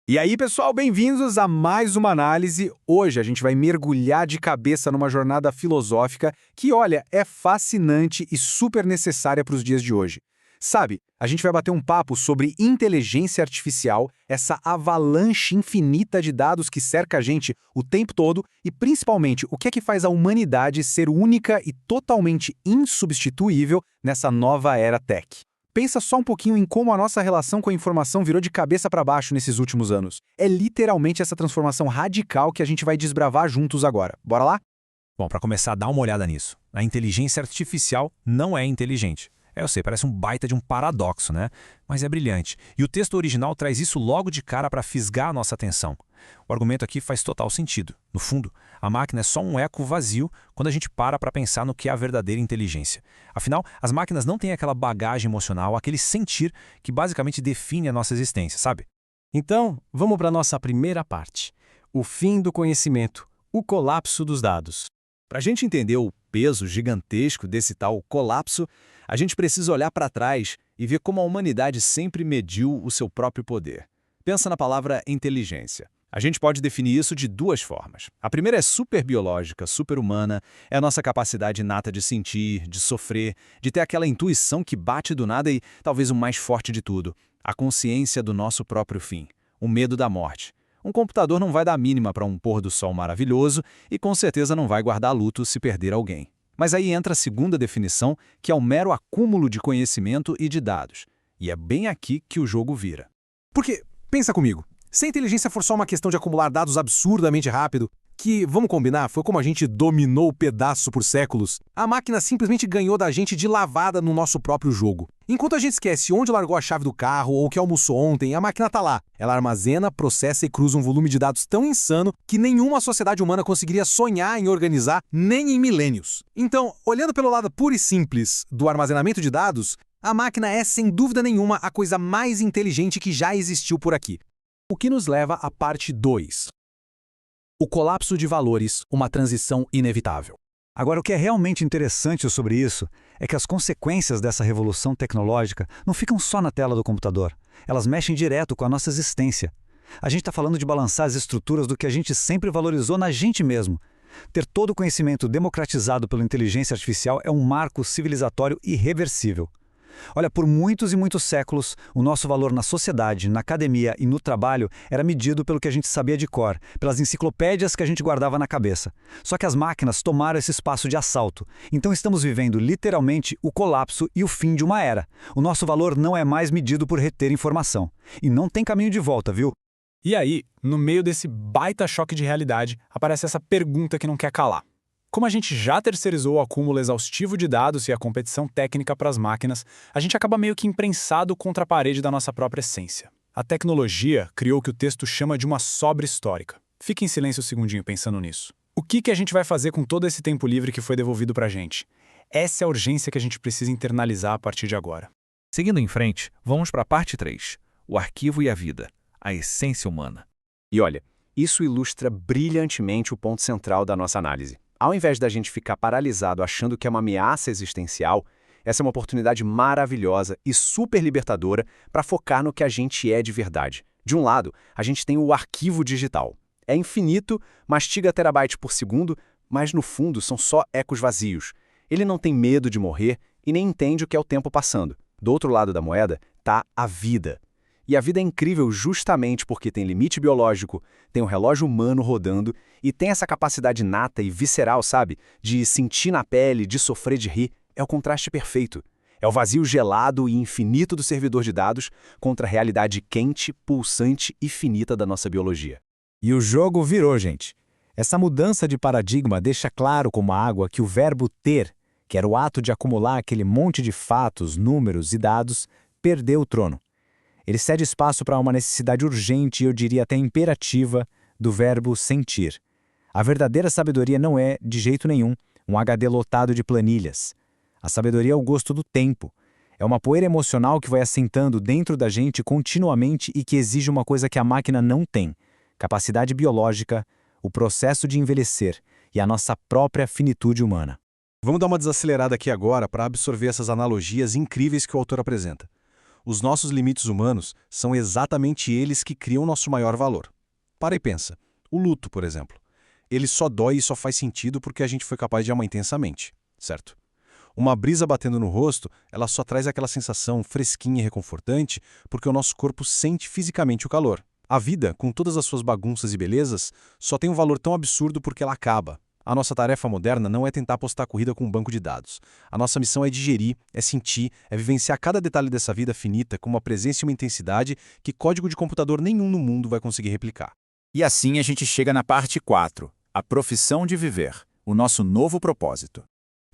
E aí, pessoal, bem-vindos a mais uma análise. Hoje a gente vai mergulhar de cabeça numa jornada filosófica que, olha, é fascinante e super necessária para os dias de hoje. Sabe, a gente vai bater um papo sobre inteligência artificial, essa avalanche infinita de dados que cerca a gente o tempo todo e, principalmente, o que é que faz a humanidade ser única e totalmente insubstituível nessa nova era tech. Pensa só um pouquinho em como a nossa relação com a informação virou de cabeça para baixo nesses últimos anos. É literalmente essa transformação radical que a gente vai desbravar juntos agora. Bora lá? Bom, para começar, dá uma olhada nisso. A inteligência artificial não é inteligente. Eu sei, parece um baita de um paradoxo, né? Mas é brilhante. E o texto original traz isso logo de cara para fisgar a nossa atenção. O argumento aqui faz total sentido. No fundo, a máquina é só um eco vazio quando a gente para pensar no que é a verdadeira inteligência. Afinal, as máquinas não têm aquela bagagem emocional, aquele sentir que basicamente define a nossa existência, sabe? Então, vamos para a nossa primeira parte. O fim do conhecimento, o colapso dos dados. Para a gente entender o peso gigantesco desse tal colapso, a gente precisa olhar para trás e ver como a humanidade sempre mediu o seu próprio poder. Pensa na palavra inteligência. A gente pode definir isso de duas formas. A primeira é superbiológica, superhumana, é a nossa capacidade inata de sentir, de sofrer, de ter aquela intuição que bate do nada e, talvez o mais forte de tudo, a consciência do nosso próprio fim, o medo da morte. Um computador não vai dar a mínima para um pôr do sol maravilhoso e com certeza não vai guardar luto se perder alguém. Mas aí entra a segunda definição, que é o mero acúmulo de conhecimento e de dados. E é bem aqui que o jogo vira. Porque, pensa comigo, se a inteligência for só uma questão de acumular dados absurdamente rápido, que, vamos combinar, foi como a gente dominou o pedaço por séculos, a máquina simplesmente ganhou da gente de lavada no nosso próprio jogo. Enquanto a gente esquece onde largou a chave do carro ou o que almoçou ontem, a máquina tá lá. Ela armazena, processa e cruza um volume de dados tão insano que nenhuma sociedade humana conseguiria sonhar em organizar nem em milênios. Então, olhando pelo lado puro e simples do armazenamento de dados, a máquina é, sem dúvida nenhuma, a coisa mais inteligente que já existiu por aqui. O que nos leva à parte 2. O colapso de valores, uma transição inevitável. Agora, o que é realmente interessante sobre isso é que as consequências dessa revolução tecnológica não ficam só na tela do computador. Elas mexem direto com a nossa existência. A gente está falando de balançar as estruturas do que a gente sempre valorizou na gente mesmo. Ter todo o conhecimento democratizado pela inteligência artificial é um marco civilizatório irreversível. Olha, por muitos e muitos séculos, o nosso valor na sociedade, na academia e no trabalho era medido pelo que a gente sabia de cor, pelas enciclopédias que a gente guardava na cabeça. Só que as máquinas tomaram esse espaço de assalto. Então estamos vivendo literalmente o colapso e o fim de uma era. O nosso valor não é mais medido por reter informação. E não tem caminho de volta, viu? E aí, no meio desse baita choque de realidade, aparece essa pergunta que não quer calar. Como a gente já terceirizou o acúmulo exaustivo de dados e a competição técnica para as máquinas, a gente acaba meio que imprensado contra a parede da nossa própria essência. A tecnologia criou o que o texto chama de uma sobra histórica. Fique em silêncio um segundinho pensando nisso. O que a gente vai fazer com todo esse tempo livre que foi devolvido para a gente? Essa é a urgência que a gente precisa internalizar a partir de agora. Seguindo em frente, vamos para a parte 3. O arquivo e a vida. A essência humana. E olha, isso ilustra brilhantemente o ponto central da nossa análise. Ao invés da gente ficar paralisado achando que é uma ameaça existencial, essa é uma oportunidade maravilhosa e super libertadora para focar no que a gente é de verdade. De um lado, a gente tem o arquivo digital. É infinito, mastiga terabyte por segundo, mas no fundo são só ecos vazios. Ele não tem medo de morrer e nem entende o que é o tempo passando. Do outro lado da moeda está a vida. E a vida é incrível justamente porque tem limite biológico, tem um relógio humano rodando e tem essa capacidade inata e visceral, sabe? De sentir na pele, de sofrer, de rir. É o contraste perfeito. É o vazio gelado e infinito do servidor de dados contra a realidade quente, pulsante e finita da nossa biologia. E o jogo virou, gente. Essa mudança de paradigma deixa claro como água que o verbo ter, que era o ato de acumular aquele monte de fatos, números e dados, perdeu o trono. Ele cede espaço para uma necessidade urgente e eu diria até imperativa do verbo sentir. A verdadeira sabedoria não é, de jeito nenhum, um HD lotado de planilhas. A sabedoria é o gosto do tempo. É uma poeira emocional que vai assentando dentro da gente continuamente e que exige uma coisa que a máquina não tem: capacidade biológica, o processo de envelhecer e a nossa própria finitude humana. Vamos dar uma desacelerada aqui agora para absorver essas analogias incríveis que o autor apresenta. Os nossos limites humanos são exatamente eles que criam nosso maior valor. Para e pensa. O luto, por exemplo. Ele só dói e só faz sentido porque a gente foi capaz de amar intensamente, certo? Uma brisa batendo no rosto, ela só traz aquela sensação fresquinha e reconfortante porque o nosso corpo sente fisicamente o calor. A vida, com todas as suas bagunças e belezas, só tem um valor tão absurdo porque ela acaba. A nossa tarefa moderna não é tentar apostar corrida com um banco de dados. A nossa missão é digerir, é sentir, é vivenciar cada detalhe dessa vida finita com uma presença e uma intensidade que código de computador nenhum no mundo vai conseguir replicar. E assim a gente chega na parte 4, a profissão de viver, o nosso novo propósito.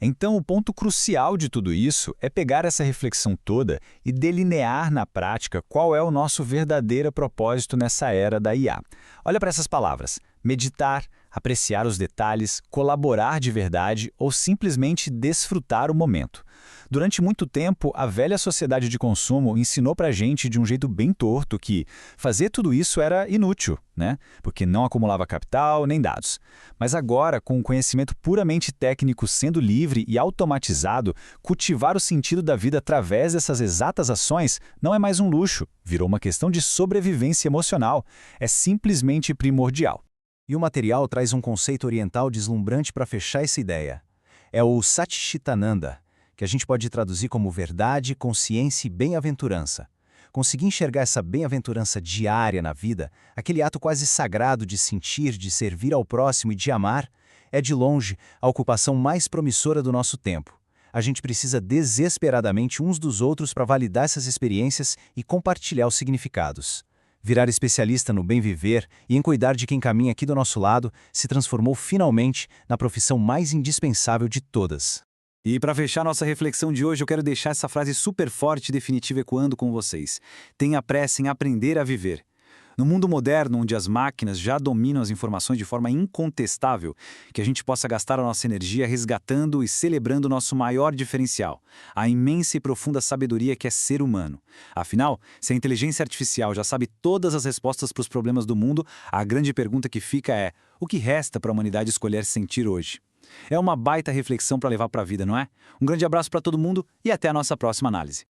Então, o ponto crucial de tudo isso é pegar essa reflexão toda e delinear na prática qual é o nosso verdadeiro propósito nessa era da IA. Olha para essas palavras: meditar, apreciar os detalhes, colaborar de verdade ou simplesmente desfrutar o momento. Durante muito tempo, a velha sociedade de consumo ensinou para a gente de um jeito bem torto que fazer tudo isso era inútil, né? Porque não acumulava capital nem dados. Mas agora, com o conhecimento puramente técnico sendo livre e automatizado, cultivar o sentido da vida através dessas exatas ações não é mais um luxo, virou uma questão de sobrevivência emocional. É simplesmente primordial. E o material traz um conceito oriental deslumbrante para fechar essa ideia. É o Satchitananda, que a gente pode traduzir como verdade, consciência e bem-aventurança. Conseguir enxergar essa bem-aventurança diária na vida, aquele ato quase sagrado de sentir, de servir ao próximo e de amar, é de longe a ocupação mais promissora do nosso tempo. A gente precisa desesperadamente uns dos outros para validar essas experiências e compartilhar os significados. Virar especialista no bem viver e em cuidar de quem caminha aqui do nosso lado se transformou finalmente na profissão mais indispensável de todas. E para fechar nossa reflexão de hoje, eu quero deixar essa frase super forte e definitiva ecoando com vocês. Tenha pressa em aprender a viver. No mundo moderno, onde as máquinas já dominam as informações de forma incontestável, que a gente possa gastar a nossa energia resgatando e celebrando o nosso maior diferencial, a imensa e profunda sabedoria que é ser humano. Afinal, se a inteligência artificial já sabe todas as respostas para os problemas do mundo, a grande pergunta que fica é: o que resta para a humanidade escolher sentir hoje? É uma baita reflexão para levar para a vida, não é? Um grande abraço para todo mundo e até a nossa próxima análise.